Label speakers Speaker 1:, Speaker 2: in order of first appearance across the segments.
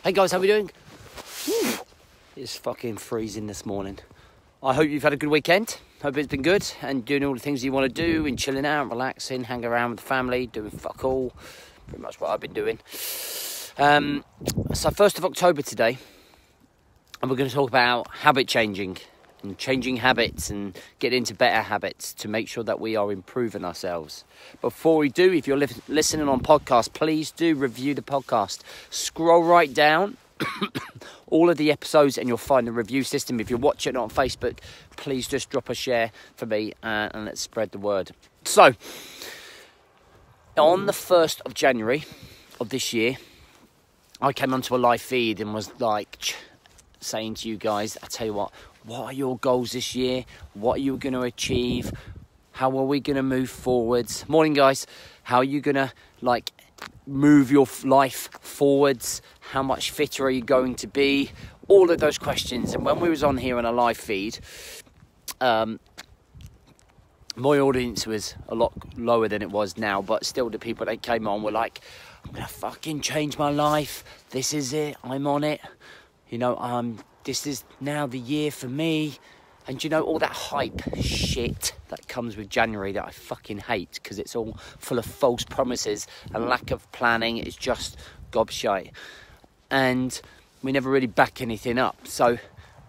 Speaker 1: Hey guys, how we doing? It's fucking freezing this morning. I hope you've had a good weekend. Hope it's been good and doing all the things you want to do and chilling out, relaxing, hanging around with the family, doing fuck all. Pretty much what I've been doing. So 1st of October today, and we're going to talk about habit changing and changing habits and get into better habits to make sure that we are improving ourselves. Before we do, if you're listening on podcast, please do review the podcast. Scroll right down all of the episodes and you'll find the review system. If you're watching it on Facebook, please just drop a share for me and let's spread the word. So, on the 1st of January of this year, I came onto a live feed and was like saying to you guys, I tell you what are your goals this year? What are you going to achieve? How are we going to move forwards? Morning, guys. How are you going to move your life forwards? How much fitter are you going to be? All of those questions. And when we was on here on a live feed, my audience was a lot lower than it was now, but still the people that came on were like, I'm going to fucking change my life. This is it. I'm on it. This is now the year for me. And all that hype shit that comes with January that I fucking hate because it's all full of false promises and lack of planning. It's just gobshite. And we never really back anything up. So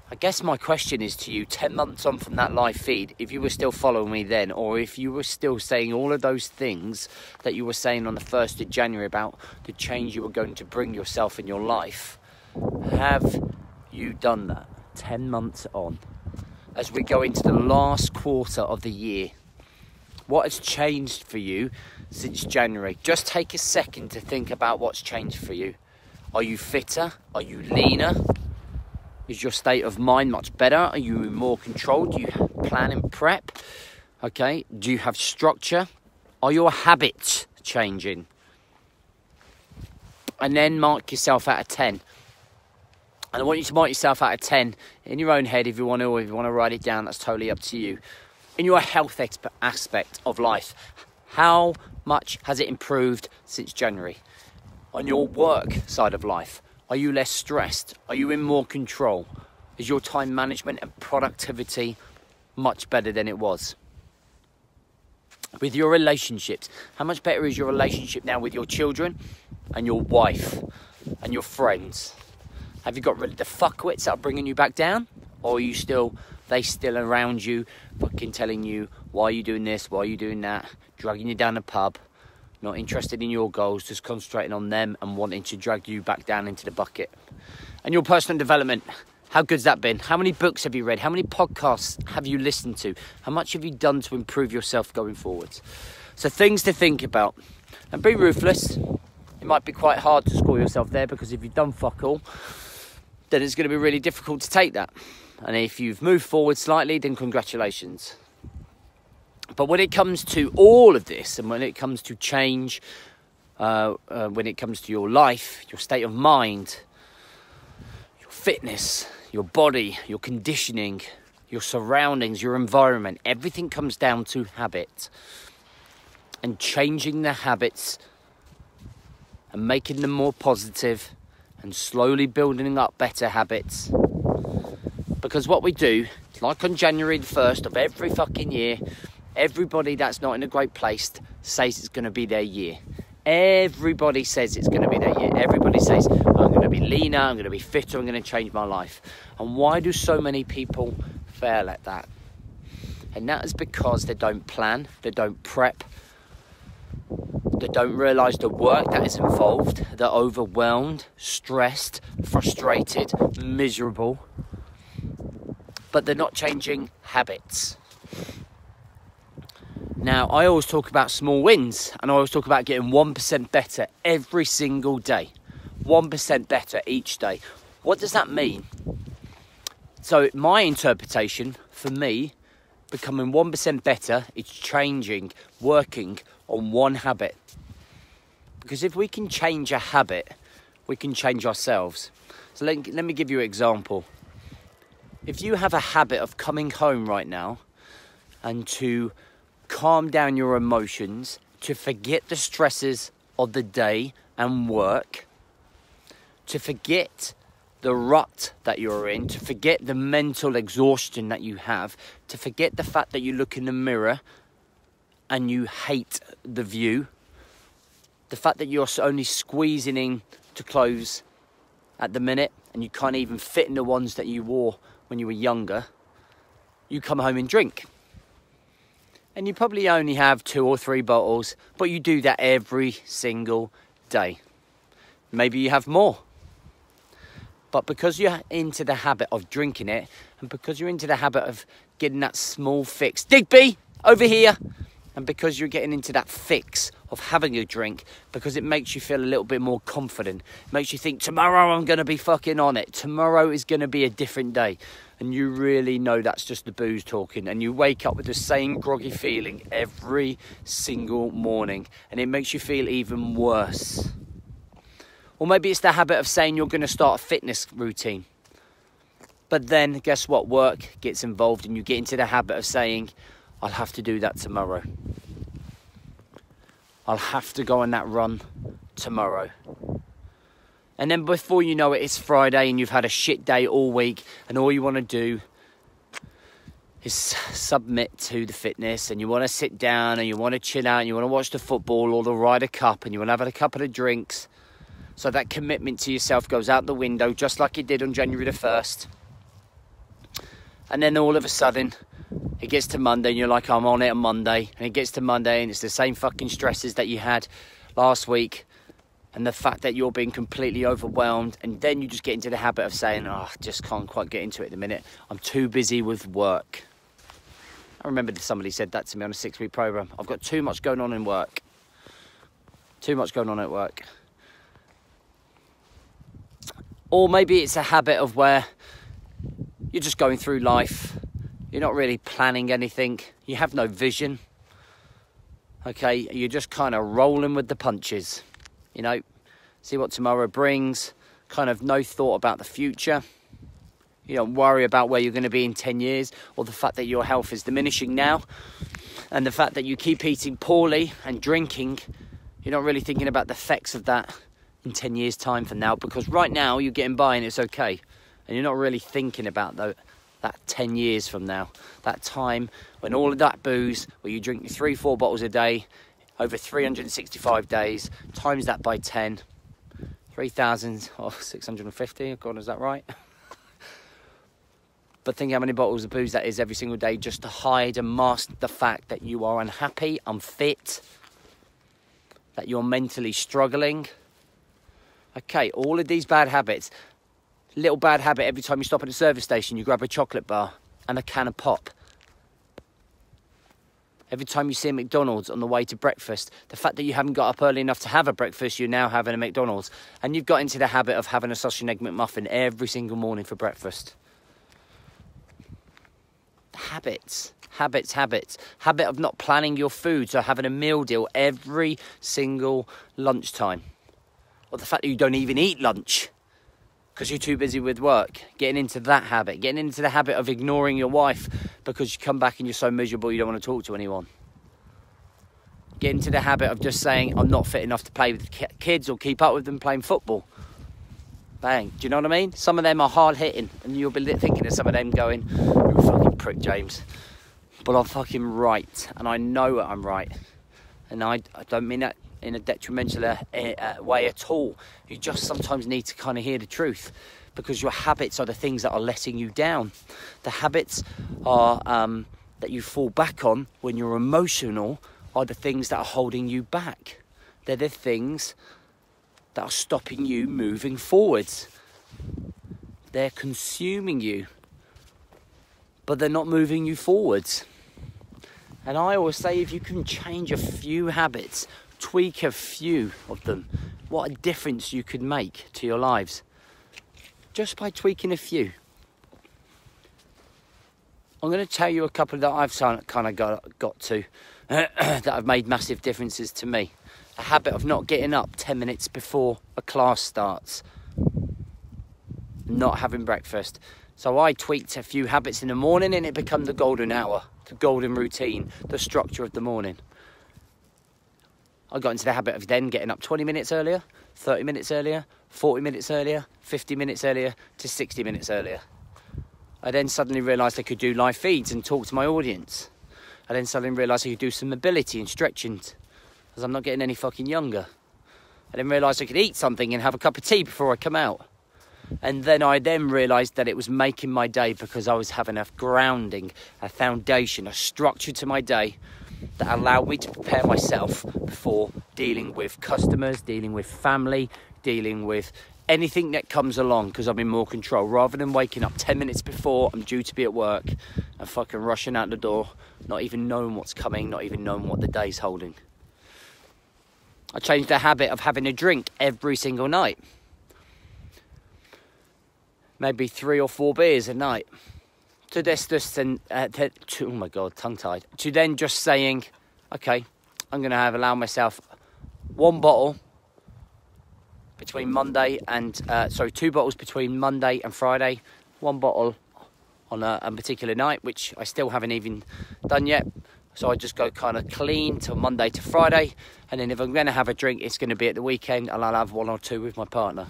Speaker 1: I guess my question is to you, 10 months on from that live feed, if you were still following me then, or if you were still saying all of those things that you were saying on the 1st of January about the change you were going to bring yourself in your life, have you done that 10 months on? As we go into the last quarter of the year, what has changed for you since January? Just take a second to think about what's changed for you. Are you fitter? Are you leaner? Is your state of mind much better? Are you more controlled? Do you plan and prep? Okay. Do you have structure? Are your habits changing? And then mark yourself out of 10. And I want you to mark yourself out of 10 in your own head if you want to, or if you want to write it down, that's totally up to you. In your health aspect of life, how much has it improved since January? On your work side of life, are you less stressed? Are you in more control? Is your time management and productivity much better than it was? With your relationships, how much better is your relationship now with your children and your wife and your friends? Have you got rid of the fuckwits that are bringing you back down? Or are they still around you, fucking telling you, why are you doing this, why are you doing that, dragging you down the pub, not interested in your goals, just concentrating on them and wanting to drag you back down into the bucket? And your personal development, how good's that been? How many books have you read? How many podcasts have you listened to? How much have you done to improve yourself going forwards? So things to think about. And be ruthless. It might be quite hard to score yourself there because if you've done fuck all, then it's going to be really difficult to take that. And if you've moved forward slightly, then congratulations. But when it comes to all of this, and when it comes to change, when it comes to your life, your state of mind, your fitness, your body, your conditioning, your surroundings, your environment, everything comes down to habit. And changing the habits and making them more positive and slowly building up better habits. Because what we do, like on January the 1st of every fucking year, everybody that's not in a great place says it's going to be their year. Everybody says it's going to be their year. Everybody says, I'm going to be leaner, I'm going to be fitter, I'm going to change my life. And why do so many people fail at that? And that is because they don't plan, they don't prep, they don't realise the work that is involved. They're overwhelmed, stressed, frustrated, miserable. But they're not changing habits. Now, I always talk about small wins. And I always talk about getting 1% better every single day. 1% better each day. What does that mean? So my interpretation, for me, becoming 1% better is changing, working on one habit. Because if we can change a habit, we can change ourselves. So let me give you an example. If you have a habit of coming home right now and to calm down your emotions, to forget the stresses of the day and work, to forget the rut that you're in, to forget the mental exhaustion that you have, to forget the fact that you look in the mirror and you hate the view, the fact that you're only squeezing in to clothes at the minute and you can't even fit in the ones that you wore when you were younger. You come home and drink. And you probably only have 2 or 3 bottles, but you do that every single day. Maybe you have more. But because you're into the habit of drinking it, and because you're into the habit of getting that small fix, Digby, over here, and because you're getting into that fix of having a drink, because it makes you feel a little bit more confident, it makes you think, tomorrow I'm going to be fucking on it, tomorrow is going to be a different day, and you really know that's just the booze talking, and you wake up with the same groggy feeling every single morning, and it makes you feel even worse. Or maybe it's the habit of saying you're going to start a fitness routine. But then, guess what? Work gets involved and you get into the habit of saying, I'll have to do that tomorrow. I'll have to go on that run tomorrow. And then before you know it, it's Friday and you've had a shit day all week and all you want to do is submit to the fitness, and you want to sit down and you want to chill out and you want to watch the football or the Ryder Cup and you want to have a couple of drinks. So that commitment to yourself goes out the window, just like it did on January the 1st. And then all of a sudden, it gets to Monday and you're like, I'm on it on Monday. And it gets to Monday and it's the same fucking stresses that you had last week. And the fact that you're being completely overwhelmed. And then you just get into the habit of saying, oh, I just can't quite get into it at the minute. I'm too busy with work. I remember that somebody said that to me on a 6-week program. I've got too much going on in work. Too much going on at work. Or maybe it's a habit of where you're just going through life. You're not really planning anything. You have no vision. Okay, you're just kind of rolling with the punches. You know, see what tomorrow brings. Kind of no thought about the future. You don't worry about where you're going to be in 10 years. Or the fact that your health is diminishing now. And the fact that you keep eating poorly and drinking. You're not really thinking about the effects of that in 10 years time from now, because right now you're getting by and it's okay, and you're not really thinking about that 10 years from now, that time when all of that booze, where you drink 3-4 bottles a day over 365 days, times that by 10, 3,650, God, is that right? But think how many bottles of booze that is every single day, just to hide and mask the fact that you are unhappy, unfit, that you're mentally struggling. Okay, all of these bad habits. Little bad habit, every time you stop at a service station, you grab a chocolate bar and a can of pop. Every time you see a McDonald's on the way to breakfast, the fact that you haven't got up early enough to have a breakfast, you're now having a McDonald's. And you've got into the habit of having a sausage and egg McMuffin every single morning for breakfast. Habits. Habit of not planning your food, so having a meal deal every single lunchtime. Or the fact that you don't even eat lunch because you're too busy with work. Getting into that habit. Getting into the habit of ignoring your wife because you come back and you're so miserable you don't want to talk to anyone. Get into the habit of just saying, I'm not fit enough to play with kids or keep up with them playing football. Bang. Do you know what I mean? Some of them are hard hitting, and you'll be thinking of some of them going, you're a fucking prick, James. But I'm fucking right, and I know I'm right. And I don't mean that in a detrimental way at all. You just sometimes need to kind of hear the truth, because your habits are the things that are letting you down. The habits are that you fall back on when you're emotional are the things that are holding you back. They're the things that are stopping you moving forwards. They're consuming you, but they're not moving you forwards. And I always say, if you can change a few habits, tweak a few of them, what a difference you could make to your lives just by tweaking a few. I'm going to tell you a couple that I've kind of got to that have made massive differences to me. A habit of not getting up 10 minutes before a class starts, not having breakfast. So I tweaked a few habits in the morning and it became the golden hour, the golden routine, the structure of the morning. I got into the habit of then getting up 20 minutes earlier, 30 minutes earlier, 40 minutes earlier, 50 minutes earlier to 60 minutes earlier. I then suddenly realised I could do live feeds and talk to my audience. I then suddenly realised I could do some mobility and stretching, because I'm not getting any fucking younger. I then realised I could eat something and have a cup of tea before I come out. And then I realised that it was making my day, because I was having a grounding, a foundation, a structure to my day that allowed me to prepare myself before dealing with customers, dealing with family, dealing with anything that comes along, because I'm in more control, rather than waking up 10 minutes before I'm due to be at work and fucking rushing out the door, not even knowing what's coming, not even knowing what the day's holding. I changed the habit of having a drink every single night. Maybe 3 or 4 beers a night. To this, oh my God, tongue-tied. To then just saying, okay, I'm going to allow myself 1 bottle between Monday and, 2 bottles between Monday and Friday. 1 bottle on a particular night, which I still haven't even done yet. So I just go kind of clean till Monday to Friday. And then if I'm going to have a drink, it's going to be at the weekend, and I'll have 1 or 2 with my partner.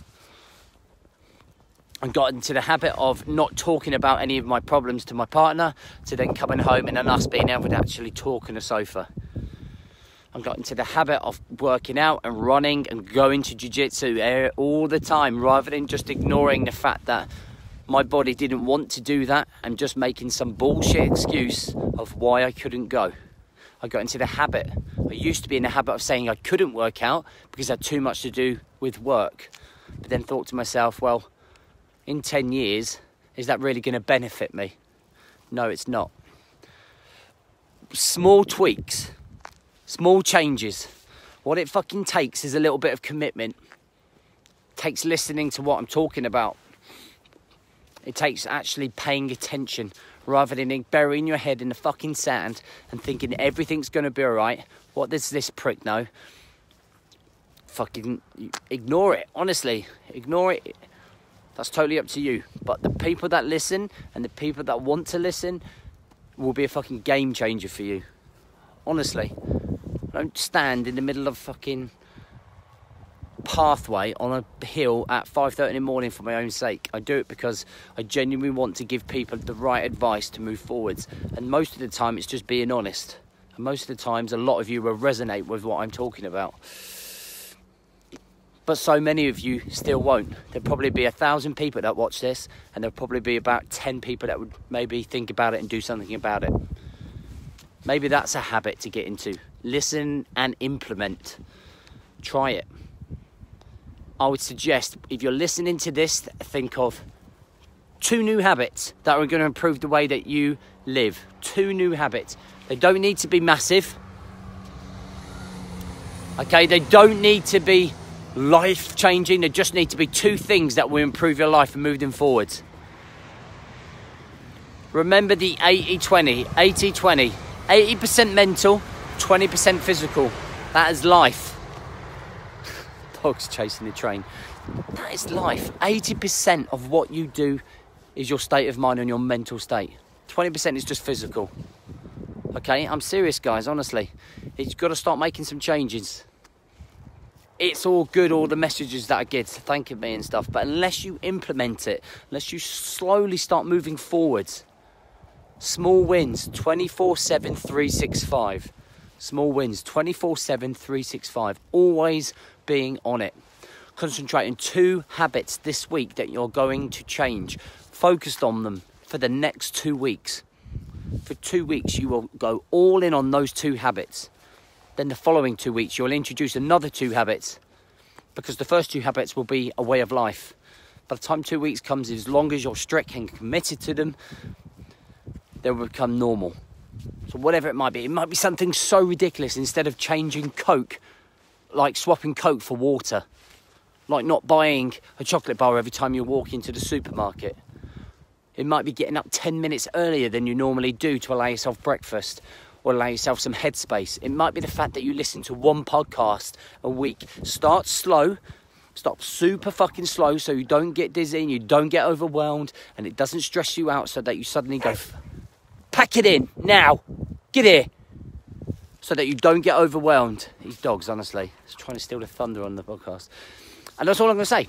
Speaker 1: I got into the habit of not talking about any of my problems to my partner, to then coming home and then us being able to actually talk on the sofa. I got into the habit of working out and running and going to jiu-jitsu all the time, rather than just ignoring the fact that my body didn't want to do that and just making some bullshit excuse of why I couldn't go. I got into the habit. I used to be in the habit of saying I couldn't work out because I had too much to do with work. But then thought to myself, well, in 10 years, is that really going to benefit me? No, it's not. Small tweaks, small changes. What it fucking takes is a little bit of commitment. It takes listening to what I'm talking about. It takes actually paying attention, rather than burying your head in the fucking sand and thinking everything's going to be all right. What does this prick know? Fucking ignore it, honestly. Ignore it. That's totally up to you. But the people that listen and the people that want to listen will be a fucking game changer for you. Honestly. Don't stand in the middle of fucking pathway on a hill at 5:30 in the morning for my own sake. I do it because I genuinely want to give people the right advice to move forwards. And most of the time it's just being honest. And most of the times a lot of you will resonate with what I'm talking about. But so many of you still won't. There'll probably be 1,000 people that watch this, and there'll probably be about 10 people that would maybe think about it and do something about it. Maybe that's a habit to get into. Listen and implement. Try it. I would suggest, if you're listening to this, think of 2 new habits that are going to improve the way that you live. 2 new habits. They don't need to be massive. Okay, they don't need to be life-changing. They just need to be 2 things that will improve your life and move them forwards. Remember the 80-20. 80-20. 80% mental, 20% physical. That is life. Dogs chasing the train. That is life. 80% of what you do is your state of mind and your mental state. 20% is just physical. Okay, I'm serious, guys, honestly. You've got to start making some changes. It's all good, all the messages that I get thanking me and stuff, but unless you implement it, unless you slowly start moving forwards, small wins, 24/7, 365. Small wins, 24/7, 365. Always being on it. Concentrate on 2 habits this week that you're going to change. Focused on them for the next 2 weeks. For 2 weeks, you will go all in on those 2 habits. Then the following 2 weeks, you'll introduce another 2 habits, because the first 2 habits will be a way of life. By the time 2 weeks comes, as long as you're strict and committed to them, they will become normal. So whatever it might be something so ridiculous. Instead of changing Coke, like swapping Coke for water, like not buying a chocolate bar every time you walk into the supermarket. It might be getting up 10 minutes earlier than you normally do to allow yourself breakfast, or allow yourself some headspace. It might be the fact that you listen to 1 podcast a week. Start slow. Start super fucking slow, so you don't get dizzy and you don't get overwhelmed, and it doesn't stress you out, so that you suddenly go, pack it in now, get here, so that you don't get overwhelmed. These dogs, honestly, it's trying to steal the thunder on the podcast. And that's all I'm going to say.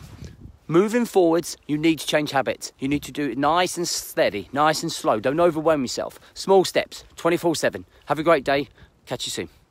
Speaker 1: Moving forwards, you need to change habits. You need to do it nice and steady, nice and slow. Don't overwhelm yourself. Small steps, 24/7. Have a great day. Catch you soon.